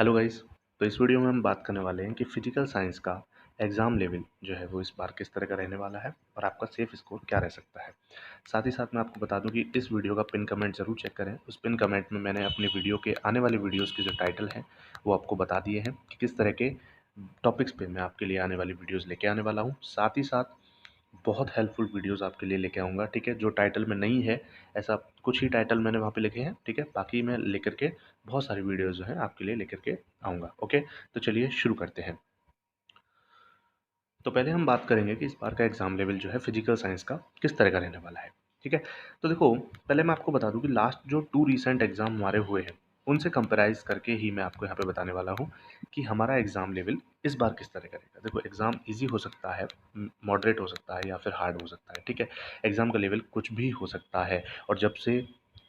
Hello guys. तो इस video में हम बात करने वाले हैं कि फिजिकल साइंस का एग्ज़ाम लेवल जो है वो इस बार किस तरह का रहने वाला है और आपका सेफ स्कोर क्या रह सकता है। साथ ही साथ मैं आपको बता दूं कि इस वीडियो का पिन कमेंट ज़रूर चेक करें। उस पिन कमेंट में मैंने अपने वीडियो के आने वाले वीडियोज़ के जो टाइटल हैं वो आपको बता दिए हैं कि किस तरह के टॉपिक्स पे मैं आपके लिए आने वाली वीडियोज़ लेके आने वाला हूँ। साथ ही साथ बहुत हेल्पफुल वीडियोस आपके लिए लेके आऊँगा, ठीक है? जो टाइटल में नहीं है, ऐसा कुछ ही टाइटल मैंने वहाँ पे लिखे हैं, ठीक है? बाकी मैं लेकर के बहुत सारी वीडियोस जो हैं आपके लिए लेकर के आऊँगा, ओके? तो चलिए शुरू करते हैं। तो पहले हम बात करेंगे कि इस बार का एग्ज़ाम लेवल जो है फिजिकल साइंस का किस तरह का रहने वाला है, ठीक है? तो देखो, पहले मैं आपको बता दूँ कि लास्ट जो 2 रीसेंट एग्ज़ाम हमारे हुए हैं, उनसे कंपेराइज़ करके ही मैं आपको यहाँ पे बताने वाला हूँ कि हमारा एग्ज़ाम लेवल इस बार किस तरह का रहेगा। देखो, एग्ज़ाम ईज़ी हो सकता है, मॉडरेट हो सकता है या फिर हार्ड हो सकता है, ठीक है? एग्ज़ाम का लेवल कुछ भी हो सकता है और जब से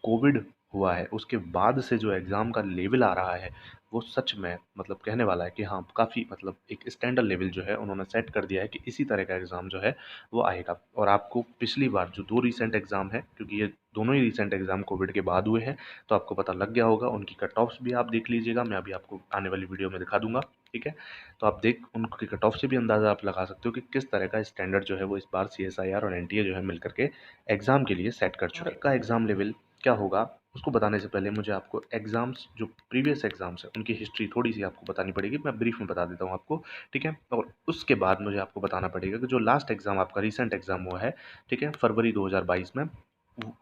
कोविड हुआ है, उसके बाद से जो एग्ज़ाम का लेवल आ रहा है, वो सच में मतलब कहने वाला है कि हाँ, काफ़ी मतलब एक स्टैंडर्ड लेवल जो है उन्होंने सेट कर दिया है कि इसी तरह का एग्ज़ाम जो है वो आएगा। और आपको पिछली बार जो 2 रीसेंट एग्ज़ाम हैं, क्योंकि ये दोनों ही रीसेंट एग्ज़ाम कोविड के बाद हुए हैं, तो आपको पता लग गया होगा। उनकी कट ऑफ्स भी आप देख लीजिएगा, मैं अभी आपको आने वाली वीडियो में दिखा दूँगा, ठीक है? तो आप देख उनकी कट ऑफ से भी अंदाज़ा आप लगा सकते हो कि किस तरह का स्टैंडर्ड जो है वो इस बार सीएसआईआर और एनटीए जो है मिल कर के एग्ज़ाम के लिए सेट कर चुके हैं। का एग्ज़ाम लेवल क्या होगा, उसको बताने से पहले मुझे आपको एग्ज़ाम्स जो प्रीवियस एग्ज़ाम्स हैं, उनकी हिस्ट्री थोड़ी-सी आपको बतानी पड़ेगी। मैं ब्रीफ में बता देता हूँ आपको, ठीक है? और उसके बाद मुझे आपको बताना पड़ेगा कि जो लास्ट एग्ज़ाम आपका रीसेंट एग्ज़ाम हुआ है, ठीक है? फरवरी 2022 में,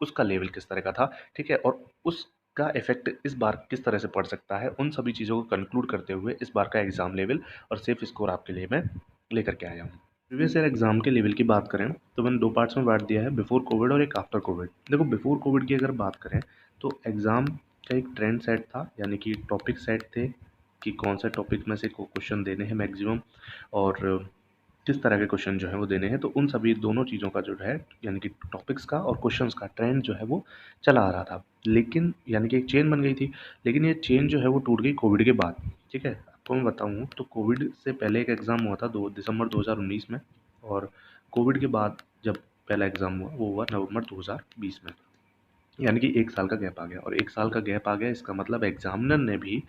उसका लेवल किस तरह का था, ठीक है? और उसका इफ़ेक्ट इस बार किस तरह से पड़ सकता है, उन सभी चीज़ों को कंक्लूड करते हुए इस बार का एग्ज़ाम लेवल और सेफ स्कोर आपके लिए मैं लेकर के आया हूँ। प्रीवियस ईयर एग्ज़ाम के लेवल की बात करें तो मैंने 2 पार्ट्स में बाँट दिया है, बिफ़ोर कोविड और एक आफ्टर कोविड। देखो, बिफ़ोर कोविड की अगर बात करें तो एग्ज़ाम का एक ट्रेंड सेट था, यानी कि टॉपिक सेट थे कि कौन से टॉपिक में से को क्वेश्चन देने हैं मैक्सिमम और किस तरह के क्वेश्चन जो हैं वो देने हैं। तो उन सभी दोनों चीज़ों का जो है, यानी कि टॉपिक्स का और क्वेश्चंस का ट्रेंड जो है वो चला आ रहा था। लेकिन यानी कि एक चेन बन गई थी, लेकिन ये चेन जो है वो टूट गई कोविड के बाद, ठीक है? आपको मैं बताऊँ तो कोविड से पहले एक एग्ज़ाम हुआ था 2 दिसंबर 2019 में, और कोविड के बाद जब पहला एग्ज़ाम हुआ वो हुआ नवंबर 2020 में। यानी कि 1 साल का गैप आ गया, और 1 साल का गैप आ गया इसका मतलब एग्ज़ामिनर ने भी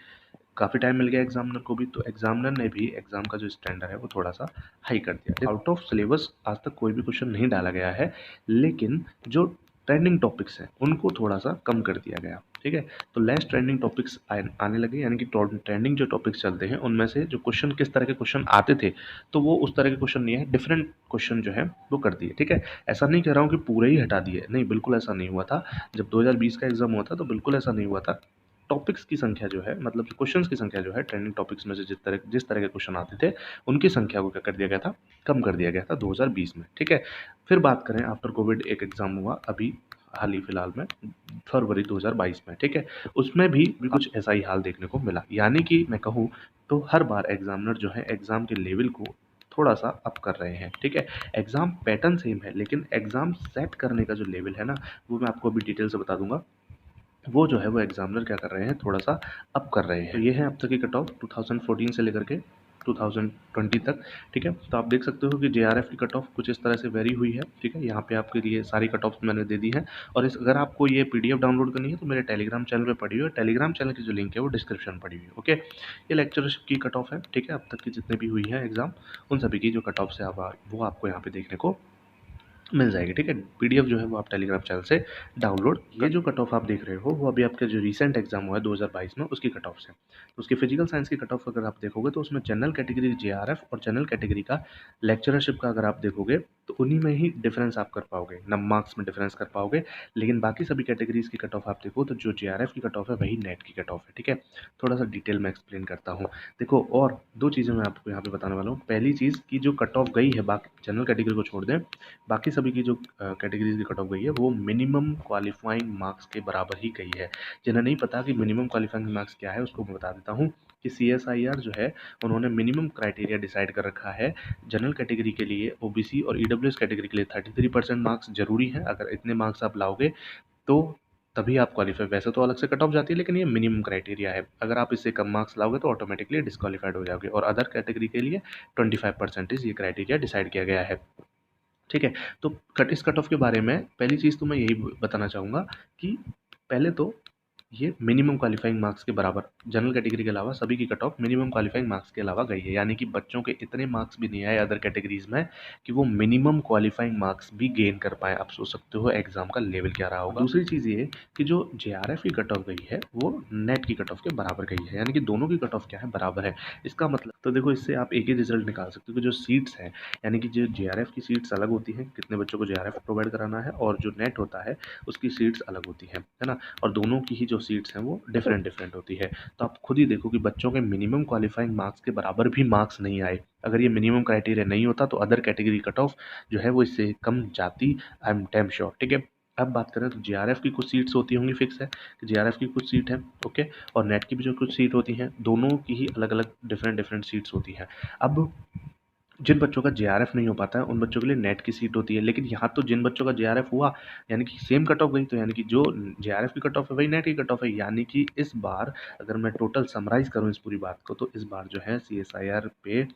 काफ़ी टाइम मिल गया एग्ज़ामिनर को भी, तो एग्ज़ामिनर ने भी एग्ज़ाम का जो स्टैंडर्ड है वो थोड़ा-सा हाई कर दिया। आउट ऑफ सिलेबस आज तक कोई भी क्वेश्चन नहीं डाला गया है, लेकिन जो ट्रेंडिंग टॉपिक्स हैं उनको थोड़ा-सा कम कर दिया गया, ठीक है? तो लेस ट्रेंडिंग टॉपिक्स आने लगे, यानी कि ट्रेंडिंग जो टॉपिक्स चलते हैं उनमें से जो क्वेश्चन किस तरह के क्वेश्चन आते थे, तो वो उस तरह के क्वेश्चन नहीं है, डिफरेंट क्वेश्चन जो है वो कर दिए, ठीक है? ऐसा नहीं कह रहा हूँ कि पूरे ही हटा दिए, नहीं, बिल्कुल ऐसा नहीं हुआ था। जब 2020 का एग्ज़ाम हुआ था तो बिल्कुल ऐसा नहीं हुआ था। टॉपिक्स की संख्या जो है, मतलब क्वेश्चंस की संख्या जो है, ट्रेंडिंग टॉपिक्स में से जिस तरह के क्वेश्चन आते थे, उनकी संख्या को क्या कर दिया गया था, कम कर दिया गया था 2020 में, ठीक है? फिर बात करें आफ्टर कोविड एक एग्ज़ाम हुआ अभी हाल ही फिलहाल में, फरवरी 2022 में, ठीक है? उसमें भी कुछ ऐसा ही हाल देखने को मिला। यानी कि मैं कहूँ तो हर बार एग्ज़ामिनर जो है एग्ज़ाम के लेवल को थोड़ा-सा अप कर रहे हैं, ठीक है? एग्ज़ाम पैटर्न सेम है, लेकिन एग्ज़ाम सेट करने का जो लेवल है ना, वो मैं आपको अभी डिटेल से बता दूँगा। वो जो है वो एग्ज़ामिनर क्या कर रहे हैं, थोड़ा-सा अप कर रहे हैं। तो ये है अब तक की कट ऑफ 2014 से लेकर के 2020 तक, ठीक है? तो आप देख सकते हो कि जेआरएफ की कट ऑफ कुछ इस तरह से वेरी हुई है, ठीक है? यहाँ पे आपके लिए सारी कट ऑफ्स मैंने दे दी हैं, और इस अगर आपको ये पीडीएफ डाउनलोड करनी है तो मेरे टेलीग्राम चैनल पे पड़ी हुई है। टेलीग्राम चैनल की जो लिंक है वो डिस्क्रिप्शन में पड़ी हुई है, ओके? ये लेक्चरशिप की कट ऑफ है, ठीक है? अब तक की जितनी भी हुई है एग्ज़ाम, उन सभी की जो कट ऑफ्स है अब वो आपको यहाँ पे देखने को मिल जाएगी, ठीक है? पीडीएफ जो है वो आप टेलीग्राम चैनल से डाउनलोड ये जो कट ऑफ आप देख रहे हो वो अभी आपका जो रीसेंट एग्जाम हुआ है 2022 में, उसकी कट ऑफ्स है। तो उसकी फिजिकल साइंस की कट ऑफ अगर आप देखोगे तो उसमें जनरल कैटेगरी जेआरएफ और जनरल कैटेगरी का लेक्चरशिप का अगर आप देखोगे तो उन्हीं में ही डिफरेंस आप कर पाओगे, नम मार्क्स में डिफरेंस कर पाओगे। लेकिन बाकी सभी कैटेगरीज की कट ऑफ आप देखो तो जो जेआरएफ की कट ऑफ है वही नेट की कट ऑफ है, ठीक है? थोड़ा सा डिटेल में एक्सप्लेन करता हूँ। देखो, और दो चीज़ें मैं आपको यहाँ पे बताने वाला हूँ। पहली चीज़ की जो कट ऑफ गई है, बाकी जनरल कैटेगरी को छोड़ दें, बाकी सभी की जो कैटेगरीज की कट ऑफ गई है वो मिनिमम क्वालिफाइंग मार्क्स के बराबर ही गई है। जिन्हें नहीं पता कि मिनिमम क्वालिफाइंग मार्क्स क्या है, उसको मैं बता देता हूँ कि सीएसआईआर जो है उन्होंने मिनिमम क्राइटेरिया डिसाइड कर रखा है। जनरल कैटेगरी के लिए, ओबीसी और ईडब्ल्यूएस कैटेगरी के लिए 33% मार्क्स जरूरी है। अगर इतने मार्क्स आप लाओगे तो तभी आप क्वालिफाई, वैसे तो अलग से कट ऑफ जाती है लेकिन ये मिनिमम क्राइटेरिया है। अगर आप इससे कम मार्क्स लाओगे तो ऑटोमेटिकली डिस्क्वालीफाइड हो जाओगे, और अदर कैटेगरी के लिए 25% ये क्राइटेरिया डिसाइड किया गया है, ठीक है? तो इस कट ऑफ के बारे में पहली चीज़ तो मैं यही बताना चाहूँगा कि पहले तो ये मिनिमम क्वालिफाइंग मार्क्स के बराबर, जनरल कैटेगरी के अलावा सभी की cut off minimum qualifying marks के अलावा गई है, यानी कि बच्चों के इतने मार्क्स भी नहीं आए अदर कैटेगरीज में कि वो मिनिमम क्वालिफाइंग मार्क्स भी गेन कर पाए। आप सोच सकते हो एग्जाम का लेवल क्या रहा होगा। दूसरी चीज़ ये कि जो JRF की कट ऑफ गई है वो नेट की कट ऑफ के बराबर गई है, यानी कि दोनों की कट ऑफ क्या है, बराबर है। इसका मतलब तो देखो इससे आप एक ही रिजल्ट निकाल सकते हो कि जो सीट्स हैं, यानी कि जो JRF की सीट्स अलग होती हैं, कितने बच्चों को JRF प्रोवाइड कराना है, और जो नेट होता है उसकी सीट्स अलग होती हैं, है ना। और दोनों की ही जो सीट्स हैं वो डिफरेंट डिफरेंट होती है। तो आप खुद ही देखो कि बच्चों के मिनिमम क्वालिफाइंग मार्क्स के बराबर भी मार्क्स नहीं आए। अगर ये मिनिमम क्राइटेरिया नहीं होता तो अदर कैटेगरी कट ऑफ जो है वो इससे कम जाती, आई एम डैम श्योर। ठीक है, अब बात करें तो JRF की कुछ सीट्स होती होंगी, फिक्स है कि JRF की कुछ सीट है, ओके, और नेट की भी जो कुछ सीट होती हैं, दोनों की ही अलग अलग डिफरेंट डिफरेंट सीट्स होती हैं। अब जिन बच्चों का JRF नहीं हो पाता है उन बच्चों के लिए नेट की सीट होती है, लेकिन यहाँ तो जिन बच्चों का JRF हुआ यानी कि सेम कट ऑफ गई, तो यानी कि जो JRF की कट ऑफ है वही नेट की कट ऑफ है। यानी कि इस बार अगर मैं टोटल समराइज करूँ इस पूरी बात को, तो इस बार जो है CSIR पे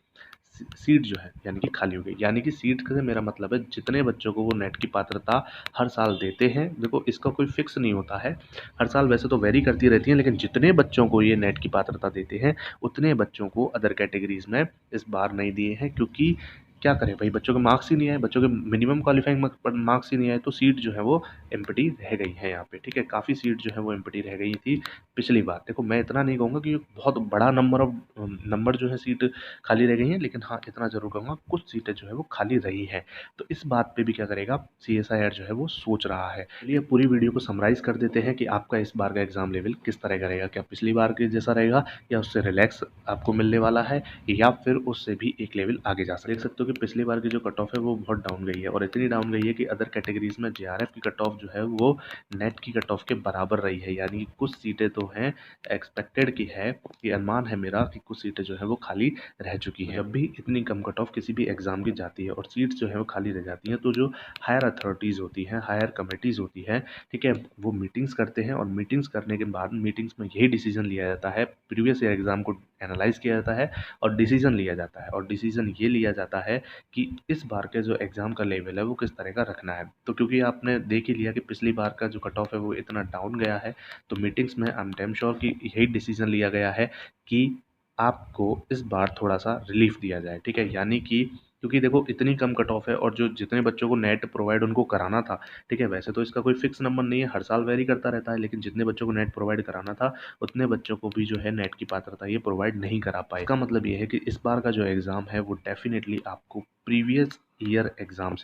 सीट जो है यानी कि खाली हो गई। यानी कि सीट से मेरा मतलब है जितने बच्चों को वो नेट की पात्रता हर साल देते हैं, देखो इसका कोई फिक्स नहीं होता है, हर साल वैसे तो वेरी करती रहती है, लेकिन जितने बच्चों को ये नेट की पात्रता देते हैं उतने बच्चों को अदर कैटेगरीज में इस बार नहीं दिए हैं, क्योंकि क्या करें भाई, बच्चों के मार्क्स ही नहीं आए, बच्चों के मिनिमम क्वालिफाइंग मार्क्स ही नहीं आए, तो सीट जो है वो एम्प्टी रह गई है यहाँ पे। ठीक है, काफ़ी सीट जो है वो एम्प्टी रह गई थी पिछली बार। देखो मैं इतना नहीं कहूँगा कि बहुत बड़ा नंबर जो है सीट खाली रह गई हैं, लेकिन हाँ इतना ज़रूर कहूँगा कुछ सीटें जो है वो खाली रही हैं। तो इस बात पे भी क्या करेगा CSIR जो है वो सोच रहा है। चलिए पूरी वीडियो को समराइज़ कर देते हैं कि आपका इस बार का एग्ज़ाम लेवल किस तरह का रहेगा, क्या पिछली बार के जैसा रहेगा या उससे रिलैक्स आपको मिलने वाला है, या फिर उससे भी एक लेवल आगे जा सकते। देख सकते हो कि पिछली बार की जो कट ऑफ है वो बहुत डाउन गई है, और इतनी डाउन गई है कि अदर कैटेगरीज में JRF की कट ऑफ जो है वो नेट की कट ऑफ के बराबर रही है। यानी कि कुछ सीटें तो हैं एक्सपेक्टेड की है, ये अनुमान है मेरा कि कुछ सीटें जो है वो खाली रह चुकी हैं। जब भी इतनी कम कट ऑफ किसी भी एग्जाम की जाती है और सीट्स जो है वो खाली रह जाती हैं, तो जो हायर अथॉरिटीज़ होती हैं, हायर कमेटीज़ होती हैं, ठीक है, वो मीटिंग्स करते हैं, और मीटिंग्स करने के बाद मीटिंग्स में यही डिसीजन लिया जाता है, प्रीवियस ईयर एग्जाम को एनालाइज किया जाता है और डिसीजन लिया जाता है, और डिसीजन ये लिया जाता है कि इस बार के जो एग्ज़ाम का लेवल है वो किस तरह का रखना है। तो क्योंकि आपने देख ही लिया कि पिछली बार का जो कट ऑफ है वो इतना डाउन गया है, तो मीटिंग्स में आई एम डैम श्योर कि यही डिसीजन लिया गया है कि आपको इस बार थोड़ा-सा रिलीफ़ दिया जाए, ठीक है? यानी कि क्योंकि देखो इतनी कम कट ऑफ है, और जो जितने बच्चों को नेट प्रोवाइड उनको कराना था, ठीक है? वैसे तो इसका कोई फ़िक्स नंबर नहीं है, हर साल वेरी करता रहता है, लेकिन जितने बच्चों को नेट प्रोवाइड कराना था, उतने बच्चों को भी जो है नेट की पात्रता ये प्रोवाइड नहीं करा पाए। इसका मतलब ये है कि इस बार का जो एग्ज़ाम है वो डेफ़िनिटली आपको प्रीवियस ईयर एग्ज़ाम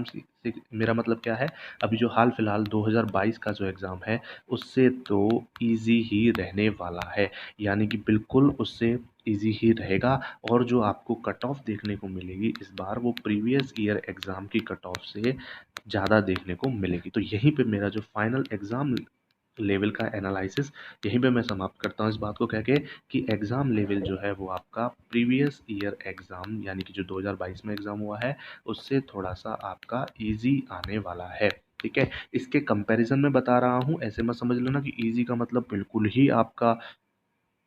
से मेरा मतलब क्या है, अभी जो हाल-फिलहाल 2022 का जो एग्ज़ाम है, उससे तो ईज़ी ही रहने वाला है। यानी कि बिल्कुल उससे ईज़ी ही रहेगा, और जो आपको कट ऑफ देखने को मिलेगी इस बार वो प्रीवियस ईयर एग्ज़ाम की कट ऑफ से ज़्यादा देखने को मिलेगी। तो यहीं पे मेरा जो फाइनल एग्ज़ाम लेवल का एनालिसिस यहीं पे मैं समाप्त करता हूँ इस बात को कह के कि एग्ज़ाम लेवल जो है वो आपका प्रीवियस ईयर एग्ज़ाम यानी कि जो 2022 में एग्ज़ाम हुआ है उससे थोड़ा-सा आपका ईज़ी आने वाला है। ठीक है? इसके कंपैरिज़न में बता रहा हूँ, ऐसे मत समझ लेना कि ईज़ी का मतलब बिल्कुल ही आपका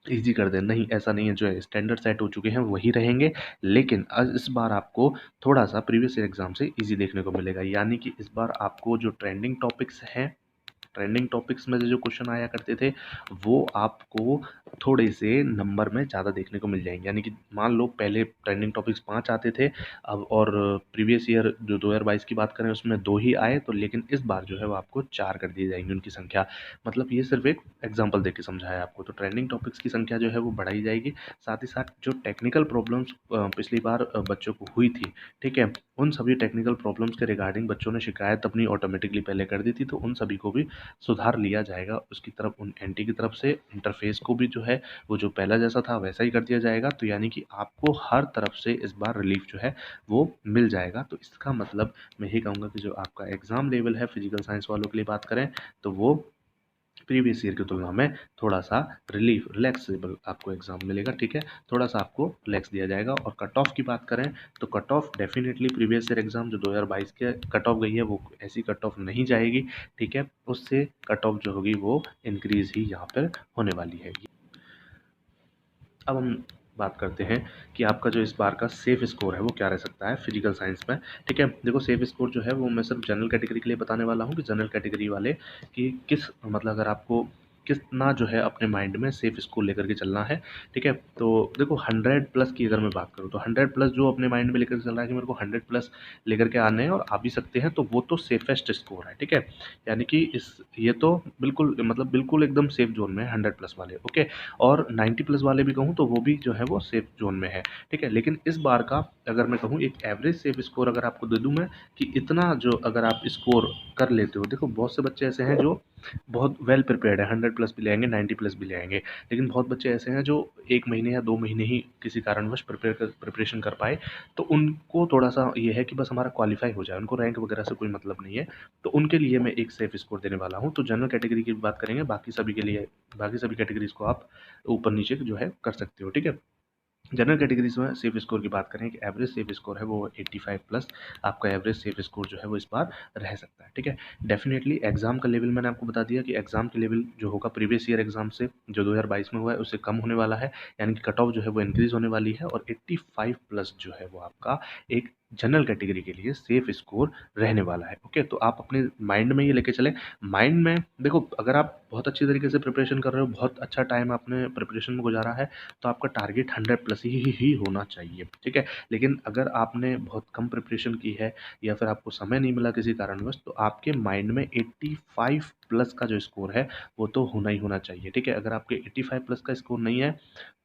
ईज़ी कर दें, नहीं ऐसा नहीं है, जो है स्टैंडर्ड सेट हो चुके हैं वही रहेंगे, लेकिन इस बार आपको थोड़ा-सा प्रीवियस ईयर एग्ज़ाम से ईज़ी देखने को मिलेगा। यानी कि इस बार आपको जो ट्रेंडिंग टॉपिक्स में से जो क्वेश्चन आया करते थे वो आपको थोड़े से नंबर में ज़्यादा देखने को मिल जाएंगे। यानी कि मान लो पहले ट्रेंडिंग टॉपिक्स 5 आते थे, अब और प्रीवियस ईयर जो 2022 की बात करें उसमें 2 ही आए, तो लेकिन इस बार जो है वो आपको 4 कर दिए जाएंगे उनकी संख्या। मतलब ये सिर्फ एक एग्जाम्पल दे के समझाया आपको। तो ट्रेंडिंग टॉपिक्स की संख्या जो है वो बढ़ाई जाएगी, साथ ही साथ जो टेक्निकल प्रॉब्लम्स पिछली बार बच्चों को हुई थी, ठीक है, उन सभी टेक्निकल प्रॉब्लम्स के रिगार्डिंग बच्चों ने शिकायत अपनी ऑटोमेटिकली पहले कर दी थी, तो उन सभी को भी सुधार लिया जाएगा उसकी तरफ, उन एंटी की तरफ से। इंटरफेस को भी जो है वो जो पहला जैसा था वैसा ही कर दिया जाएगा, तो यानी कि आपको हर तरफ से इस बार रिलीफ जो है वो मिल जाएगा। तो इसका मतलब मैं यही कहूँगा कि जो आपका एग्ज़ाम लेवल है फिजिकल साइंस वालों के लिए बात करें तो वो प्रीवियस ईयर की तुलना में थोड़ा-सा रिलैक्सेबल आपको एग्ज़ाम मिलेगा, ठीक है? थोड़ा-सा आपको रिलैक्स दिया जाएगा। और कट ऑफ की बात करें तो cut off definitely previous year exam जो 2022 के कट ऑफ गई है वो ऐसी कट ऑफ नहीं जाएगी, ठीक है? उससे कट ऑफ जो होगी वो इंक्रीज़ ही यहाँ पर होने वाली है। अब हम बात करते हैं कि आपका जो इस बार का सेफ स्कोर है वो क्या रह सकता है फिजिकल साइंस में, ठीक है? देखो सेफ स्कोर जो है वो मैं सिर्फ जनरल कैटेगरी के लिए बताने वाला हूँ कि जनरल कैटेगरी वाले कि किस मतलब अगर आपको कितना जो है अपने माइंड में सेफ स्कोर लेकर के चलना है, ठीक है। तो देखो 100 प्लस की अगर मैं बात करूँ तो 100 प्लस जो अपने माइंड में लेकर चल रहा है कि मेरे को 100 प्लस लेकर के आने हैं और आ भी सकते हैं, तो वो तो सेफेस्ट स्कोर है, ठीक है। यानी कि इस ये तो बिल्कुल मतलब बिल्कुल एकदम सेफ जोन में है 100 प्लस वाले, ओके। और 90 प्लस वाले भी कहूँ तो वो भी जो है वो सेफ जोन में है, ठीक है। लेकिन इस बार का अगर मैं कहूँ एक एवरेज सेफ स्कोर अगर आपको दे दूँ मैं कि इतना जो अगर आप स्कोर कर लेते हो, देखो बहुत से बच्चे ऐसे हैं जो बहुत वेल प्रिपेयर्ड है, 100 प्लस भी ले आएंगे, 90 प्लस भी ले आएंगे। लेकिन बहुत बच्चे ऐसे हैं जो 1 महीने या 2 महीने ही किसी कारणवश प्रिपरेशन कर पाए, तो उनको थोड़ा सा ये है कि बस हमारा क्वालिफाई हो जाए, उनको रैंक वगैरह से कोई मतलब नहीं है। तो उनके लिए मैं एक सेफ स्कोर देने वाला हूँ। तो जनरल कैटेगरी की बात करेंगे, बाकी सभी के लिए बाकी सभी कैटेगरीज को आप ऊपर नीचे जो है कर सकते हो, ठीक है। जनरल कैटेगरीज में सेफ स्कोर की बात करें कि एवरेज सेफ स्कोर है वो 85 प्लस आपका एवरेज सेफ स्कोर जो है वो इस बार रह सकता है, ठीक है। डेफिनेटली एग्जाम का लेवल मैंने आपको बता दिया कि एग्जाम के लेवल जो होगा प्रीवियस ईयर एग्जाम से जो 2022 में हुआ है उससे कम होने वाला है, यानी कि कट ऑफ जो है वो इंक्रीज होने वाली है, और 85 प्लस जो है वो आपका एक जनरल कैटेगरी के लिए सेफ स्कोर रहने वाला है, ओके। तो आप अपने माइंड में ये लेके चलें। माइंड में देखो अगर आप बहुत अच्छी तरीके से प्रिपरेशन कर रहे हो, बहुत अच्छा टाइम आपने प्रिपरेशन में गुजारा है, तो आपका टारगेट 100 प्लस ही होना चाहिए, ठीक है। लेकिन अगर आपने बहुत कम प्रिपरेशन की है या फिर आपको समय नहीं मिला किसी कारणवश, तो आपके माइंड में 85 प्लस का जो स्कोर है वो तो होना ही होना चाहिए, ठीक है। अगर आपके 85 प्लस का स्कोर नहीं है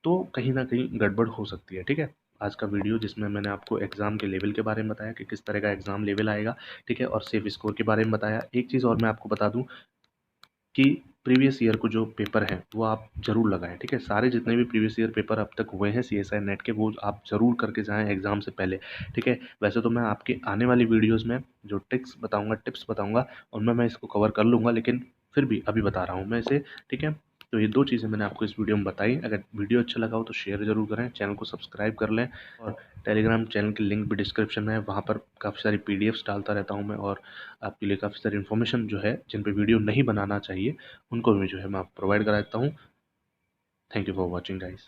तो कहीं ना कहीं गड़बड़ हो सकती है, ठीक है। आज का वीडियो जिसमें मैंने आपको एग्ज़ाम के लेवल के बारे में बताया कि किस तरह का एग्ज़ाम लेवल आएगा, ठीक है, और सेफ स्कोर के बारे में बताया। एक चीज़ और मैं आपको बता दूं कि प्रीवियस ईयर को जो पेपर हैं वो आप ज़रूर लगाएं, ठीक है। सारे जितने भी प्रीवियस ईयर पेपर अब तक हुए हैं CSI नेट के वो आप ज़रूर करके जाएं एग्ज़ाम से पहले, ठीक है। वैसे तो मैं आपके आने वाली वीडियोस में जो टिप्स बताऊंगा उनमें मैं इसको कवर कर लूँगा, लेकिन फिर भी अभी बता रहा हूँ मैं इसे, ठीक है। तो ये दो चीज़ें मैंने आपको इस वीडियो में बताई। अगर वीडियो अच्छा लगा हो तो शेयर ज़रूर करें, चैनल को सब्सक्राइब कर लें, और टेलीग्राम चैनल की लिंक भी डिस्क्रिप्शन में है, वहाँ पर काफ़ी सारी PDFs डालता रहता हूँ मैं, और आपके लिए काफ़ी सारी इन्फॉर्मेशन जो है जिन पे वीडियो नहीं बनाना चाहिए उनको भी जो है मैं आपको प्रोवाइड करा देता हूँ। Thank you for watching guys.